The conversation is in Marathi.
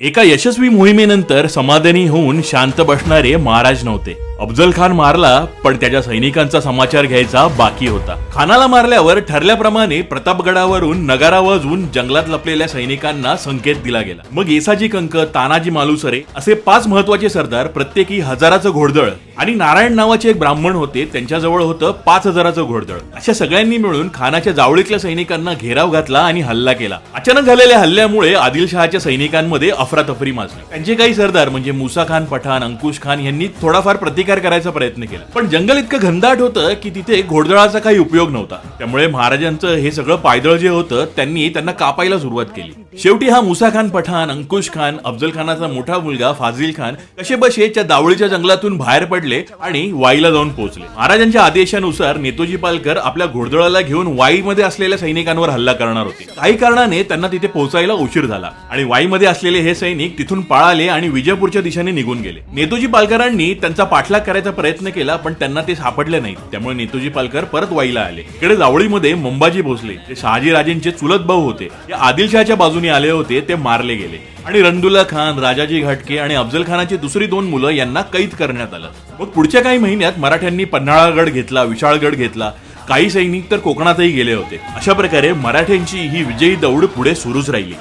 एका यशस्वी मोहिमेनंतर समाधानी होऊन शांत बसणारे महाराज नव्हते. अफजल खान मारला, पण त्याच्या सैनिकांचा समाचार घ्यायचा बाकी होता. खानाला मारल्यावर ठरल्याप्रमाणे प्रतापगडावरून नगारा वाजवून जंगलात लपलेल्या सैनिकांना संकेत दिला गेला. मग येसाजी कंक, तानाजी मालुसरे असे 5 महत्वाचे सरदार, प्रत्येकी 1000चं घोडदळ आणि नारायण नावाचे एक ब्राह्मण होते, त्यांच्याजवळ होतं 5000चं घोडदळ. अशा सगळ्यांनी मिळून खानाच्या जावळीतल्या सैनिकांना घेराव घातला आणि हल्ला केला. अचानक झालेल्या हल्ल्यामुळे आदिलशहाच्या सैनिकांमध्ये अफरातफरी माजली. त्यांचे काही सरदार म्हणजे मुसा खान पठाण, अंकुश खान यांनी थोडाफार प्रतिकार करायचा प्रयत्न केला, पण जंगल इतकं घनदाट होतं की तिथे घोडदळाचा काही उपयोग नव्हता. त्यामुळे महाराजांचं हे सगळं पायदळ जे होतं त्यांना कापायला सुरुवात केली. शेवटी हा मुसा खान पठाण, अंकुश खान, अफजल खानाचा मोठा मुलगा फाजिल खान कशेबशे त्या दावळीच्या जंगलातून बाहेर पडले आणि वाईला जाऊन पोहोचले. महाराजांच्या आदेशानुसार नेतोजी पालकर आपल्या घोडदळाला घेऊन वाईमध्ये असलेल्या सैनिकांवर हल्ला करणार होते. काही कारणाने त्यांना तिथे पोहोचायला उशीर झाला आणि वाईमध्ये असलेले हे सैनिक तिथून पळाले आणि विजयपूरच्या दिशेने निघून गेले. नेतोजी पालकरांनी त्यांचा पाठलाग करायचा प्रयत्न केला, पण त्यांना ते सापडले नाहीत. त्यामुळे नेतोजी पालकर परत वाईला आले. इकडे जावळीमध्ये मंबाजी भोसले, जे शहाजी राजेंचे चुलत भाऊ होते, ते आदिलशहाच्या बाजूने आले होते, ते मारले गेले आणि रणदुल्ला खान, राजाजी घाटके आणि अफजल खानाची दुसरी 2 मुलं यांना कैद करण्यात आलं. मग पुढच्या काही महिन्यात मराठ्यांनी पन्हाळागड घेतला, विशाळगड घेतला. काही सैनिक तर कोकणातही गेले होते. अशा प्रकारे मराठ्यांची ही विजयी दौड पुढे सुरूच राहिली.